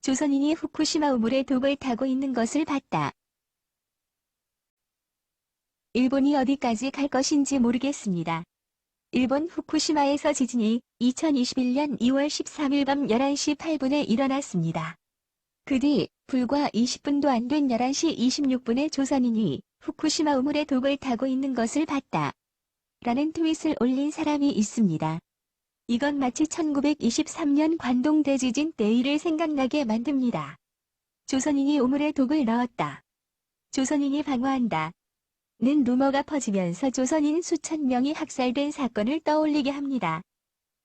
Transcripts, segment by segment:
조선인이 후쿠시마 우물에 독을 타고 있는 것을 봤다. 일본이 어디까지 갈 것인지 모르겠습니다. 일본 후쿠시마에서 지진이 2021년 2월 13일 밤 11시 8분에 일어났습니다. 그 뒤 불과 20분도 안 된 11시 26분에 조선인이 후쿠시마 우물에 독을 타고 있는 것을 봤다. 라는 트윗을 올린 사람이 있습니다. 이건 마치 1923년 관동 대지진 때 일을 생각나게 만듭니다. 조선인이 우물에 독을 넣었다. 조선인이 방어한다. 는 루머가 퍼지면서 조선인 수천 명이 학살된 사건을 떠올리게 합니다.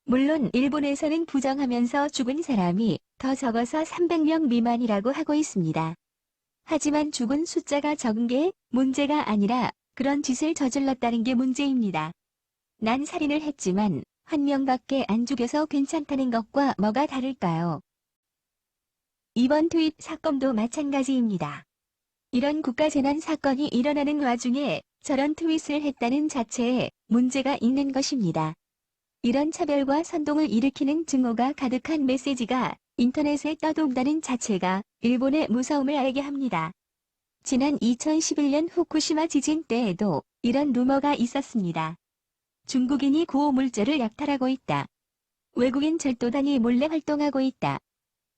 물론 일본에서는 부정하면서 죽은 사람이 더 적어서 300명 미만이라고 하고 있습니다. 하지만 죽은 숫자가 적은 게 문제가 아니라 그런 짓을 저질렀다는 게 문제입니다. 난 살인을 했지만 한 명밖에 안 죽여서 괜찮다는 것과 뭐가 다를까요? 이번 트윗 사건도 마찬가지입니다. 이런 국가재난 사건이 일어나는 와중에 저런 트윗을 했다는 자체에 문제가 있는 것입니다. 이런 차별과 선동을 일으키는 증오가 가득한 메시지가 인터넷에 떠돈다는 자체가 일본의 무서움을 알게 합니다. 지난 2011년 후쿠시마 지진 때에도 이런 루머가 있었습니다. 중국인이 고오물질을 약탈하고 있다. 외국인 절도단이 몰래 활동하고 있다.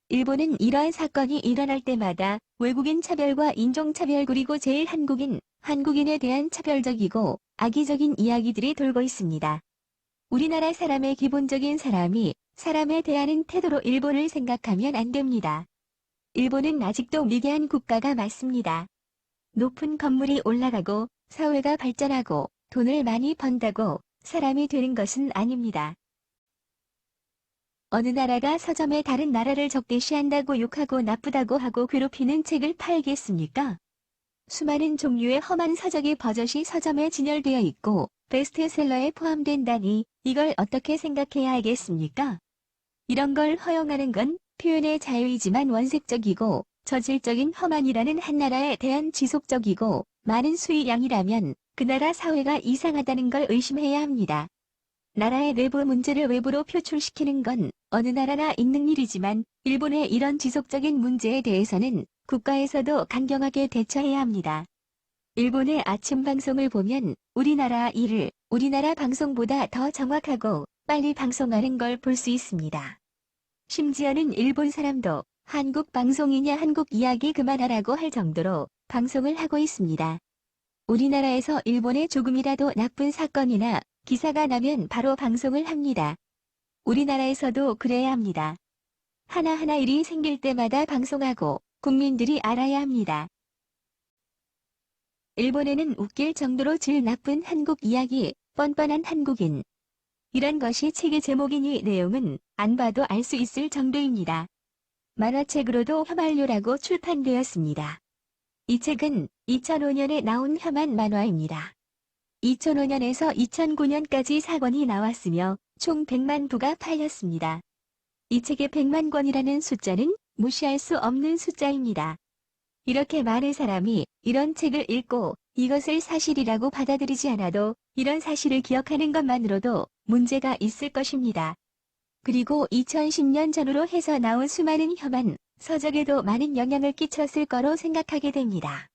일본은 이러한 사건이 일어날 때마다 외국인 차별과 인종차별 그리고 제일 한국인에 대한 차별적이고 악의적인 이야기들이 돌고 있습니다. 우리나라 사람의 기본적인 사람에 대한 태도로 일본을 생각하면 안 됩니다. 일본은 아직도 미개한 국가가 맞습니다. 높은 건물이 올라가고 사회가 발전하고 돈을 많이 번다고 사람이 되는 것은 아닙니다. 어느 나라가 서점에 다른 나라를 적대시한다고 욕하고 나쁘다고 하고 괴롭히는 책을 팔겠습니까? 수많은 종류의 험한 서적이 버젓이 서점에 진열되어 있고 베스트셀러에 포함된다니 이걸 어떻게 생각해야 하겠습니까? 이런 걸 허용하는 건 표현의 자유이지만 원색적이고 저질적인 험한이라는 한 나라에 대한 지속적이고 많은 수익량이라면 그 나라 사회가 이상하다는 걸 의심해야 합니다. 나라의 내부 문제를 외부로 표출시키는 건 어느 나라나 있는 일이지만 일본의 이런 지속적인 문제에 대해서는 국가에서도 강경하게 대처해야 합니다. 일본의 아침 방송을 보면 우리나라 방송보다 더 정확하고 빨리 방송하는 걸 볼 수 있습니다. 심지어는 일본 사람도 한국 방송이냐 한국 이야기 그만하라고 할 정도로 방송을 하고 있습니다. 우리나라에서 일본에 조금이라도 나쁜 사건이나 기사가 나면 바로 방송을 합니다. 우리나라에서도 그래야 합니다. 하나하나 일이 생길 때마다 방송하고 국민들이 알아야 합니다. 일본에는 웃길 정도로 질 나쁜 한국 이야기, 뻔뻔한 한국인. 이런 것이 책의 제목이니 내용은 안 봐도 알 수 있을 정도입니다. 만화책으로도 혐한료라고 출판되었습니다. 이 책은 2005년에 나온 혐한 만화입니다. 2005년에서 2009년까지 4권이 나왔으며 총 100만 부가 팔렸습니다. 이 책의 100만 권이라는 숫자는 무시할 수 없는 숫자입니다. 이렇게 많은 사람이 이런 책을 읽고 이것을 사실이라고 받아들이지 않아도 이런 사실을 기억하는 것만으로도 문제가 있을 것입니다. 그리고 2010년 전후로 해서 나온 수많은 혐한 서적에도 많은 영향을 끼쳤을 거로 생각하게 됩니다.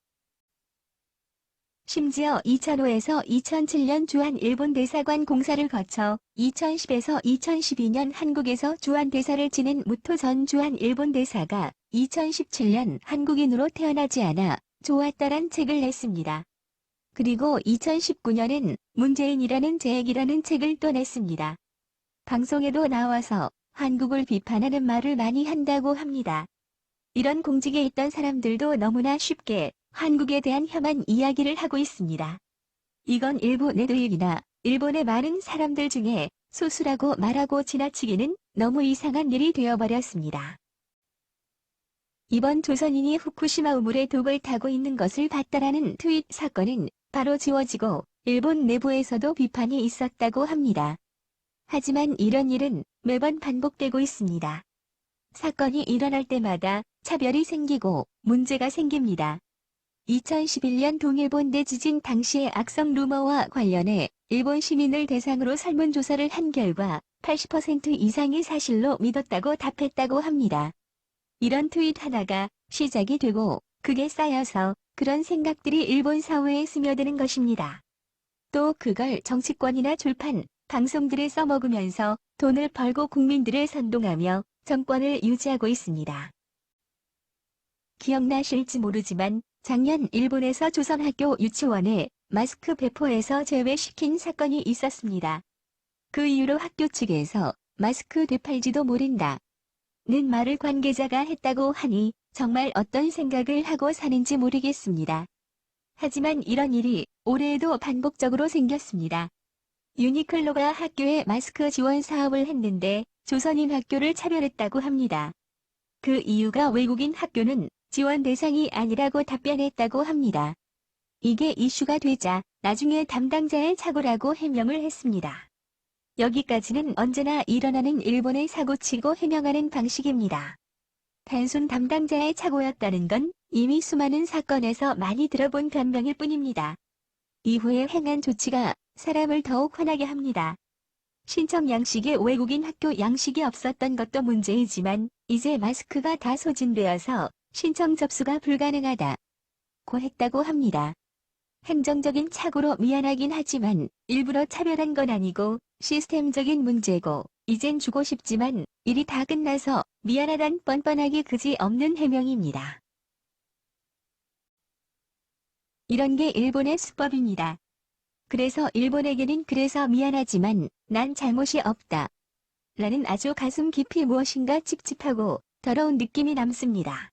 심지어 2005에서 2007년 주한 일본 대사관 공사를 거쳐 2010에서 2012년 한국에서 주한 대사를 지낸 무토 전 주한 일본 대사가 2017년 한국인으로 태어나지 않아 좋았다란 책을 냈습니다. 그리고 2019년엔 문재인이라는 제액이라는 책을 또 냈습니다. 방송에도 나와서 한국을 비판하는 말을 많이 한다고 합니다. 이런 공직에 있던 사람들도 너무나 쉽게 한국에 대한 혐한 이야기를 하고 있습니다. 이건 일부 네드일이나 일본의 많은 사람들 중에 소수라고 말하고 지나치기는 너무 이상한 일이 되어버렸습니다. 이번 조선인이 후쿠시마 우물에 독을 타고 있는 것을 봤다라는 트윗 사건은 바로 지워지고 일본 내부에서도 비판이 있었다고 합니다. 하지만 이런 일은 매번 반복되고 있습니다. 사건이 일어날 때마다 차별이 생기고 문제가 생깁니다. 2011년 동일본 대지진 당시의 악성 루머와 관련해 일본 시민을 대상으로 설문조사를 한 결과 80% 이상이 사실로 믿었다고 답했다고 합니다. 이런 트윗 하나가 시작이 되고 그게 쌓여서 그런 생각들이 일본 사회에 스며드는 것입니다. 또 그걸 정치권이나 출판, 방송들에 써먹으면서 돈을 벌고 국민들을 선동하며 정권을 유지하고 있습니다. 기억나실지 모르지만 작년 일본에서 조선학교 유치원에 마스크 배포에서 제외시킨 사건이 있었습니다. 그 이후로 학교 측에서 마스크 되팔지도 모른다 는 말을 관계자가 했다고 하니 정말 어떤 생각을 하고 사는지 모르겠습니다. 하지만 이런 일이 올해에도 반복적으로 생겼습니다. 유니클로가 학교에 마스크 지원 사업을 했는데 조선인 학교를 차별했다고 합니다. 그 이유가 외국인 학교는 지원 대상이 아니라고 답변했다고 합니다. 이게 이슈가 되자 나중에 담당자의 착오라고 해명을 했습니다. 여기까지는 언제나 일어나는 일본의 사고치고 해명하는 방식입니다. 단순 담당자의 착오였다는 건 이미 수많은 사건에서 많이 들어본 변명일 뿐입니다. 이후에 행한 조치가 사람을 더욱 화나게 합니다. 신청 양식에 외국인 학교 양식이 없었던 것도 문제이지만 이제 마스크가 다 소진되어서 신청 접수가 불가능하다 고 했다고 합니다. 행정적인 착오로 미안하긴 하지만 일부러 차별한 건 아니고 시스템적인 문제고 이젠 주고 싶지만 일이 다 끝나서 미안하단 뻔뻔하기 그지없는 해명입니다. 이런 게 일본의 수법입니다. 그래서 일본에게는 그래서 미안하지만 난 잘못이 없다 라는 아주 가슴 깊이 무엇인가 찝찝하고 더러운 느낌이 남습니다.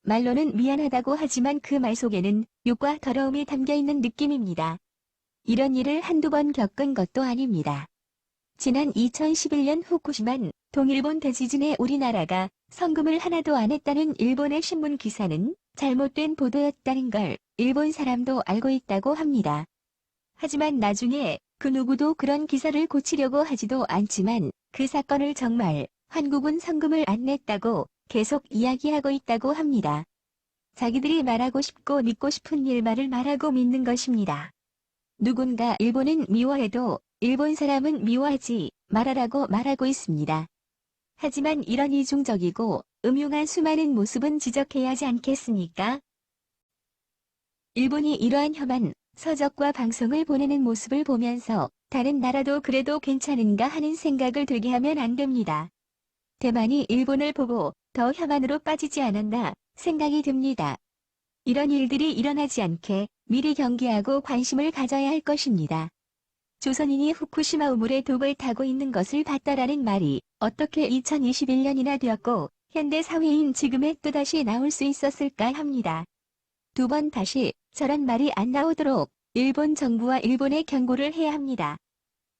말로는 미안하다고 하지만 그 말 속에는 욕과 더러움이 담겨있는 느낌입니다. 이런 일을 한두 번 겪은 것도 아닙니다. 지난 2011년 후쿠시마 동일본 대지진에 우리나라가 성금을 하나도 안 했다는 일본의 신문 기사는 잘못된 보도였다는 걸 일본 사람도 알고 있다고 합니다. 하지만 나중에 그 누구도 그런 기사를 고치려고 하지도 않지만 그 사건을 정말 한국은 성금을 안 냈다고 계속 이야기하고 있다고 합니다. 자기들이 말하고 싶고 믿고 싶은 일만을 말하고 믿는 것입니다. 누군가 일본은 미워해도 일본 사람은 미워하지 말아라고 말하고 있습니다. 하지만 이런 이중적이고 음흉한 수많은 모습은 지적해야 하지 않겠습니까? 일본이 이러한 혐한 서적과 방송을 보내는 모습을 보면서 다른 나라도 그래도 괜찮은가 하는 생각을 들게 하면 안 됩니다. 대만이 일본을 보고 더 혐한으로 빠지지 않았나 생각이 듭니다. 이런 일들이 일어나지 않게 미리 경계하고 관심을 가져야 할 것입니다. 조선인이 후쿠시마 우물에 독을 타고 있는 것을 봤다라는 말이 어떻게 2021년이나 되었고 현대 사회인 지금에 또다시 나올 수 있었을까 합니다. 두 번 다시 저런 말이 안 나오도록 일본 정부와 일본에 경고를 해야 합니다.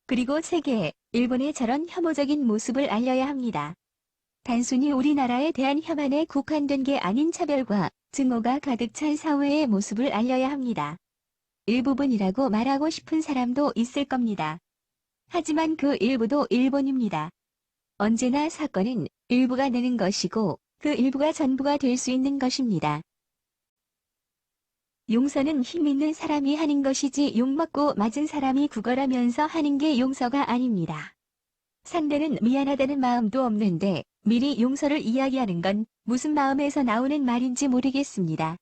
그리고 세계에 일본의 저런 혐오적인 모습을 알려야 합니다. 단순히 우리나라에 대한 혐한에 국한된 게 아닌 차별과 증오가 가득 찬 사회의 모습을 알려야 합니다. 일부분이라고 말하고 싶은 사람도 있을 겁니다. 하지만 그 일부도 일본입니다. 언제나 사건은 일부가 내는 것이고 그 일부가 전부가 될 수 있는 것입니다. 용서는 힘 있는 사람이 하는 것이지 욕먹고 맞은 사람이 구걸하면서 하는 게 용서가 아닙니다. 상대는 미안하다는 마음도 없는데 미리 용서를 이야기하는 건 무슨 마음에서 나오는 말인지 모르겠습니다.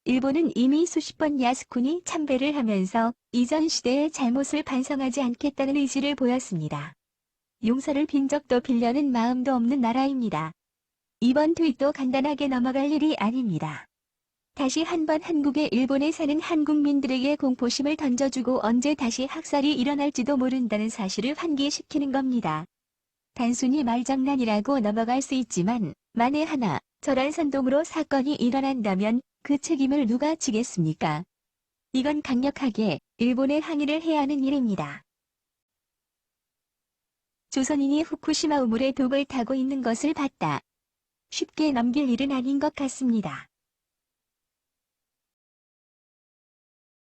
일본은 이미 수십 번 야스쿠니 참배를 하면서 이전 시대의 잘못을 반성하지 않겠다는 의지를 보였습니다. 용서를 빈 적도 빌려는 마음도 없는 나라입니다. 이번 트윗도 간단하게 넘어갈 일이 아닙니다. 다시 한번 한국에 일본에 사는 한국민들에게 공포심을 던져주고 언제 다시 학살이 일어날지도 모른다는 사실을 환기시키는 겁니다. 단순히 말장난이라고 넘어갈 수 있지만 만에 하나 저런 선동으로 사건이 일어난다면 그 책임을 누가 지겠습니까? 이건 강력하게 일본에 항의를 해야 하는 일입니다. 조선인이 후쿠시마 우물에 독을 타고 있는 것을 봤다. 쉽게 넘길 일은 아닌 것 같습니다.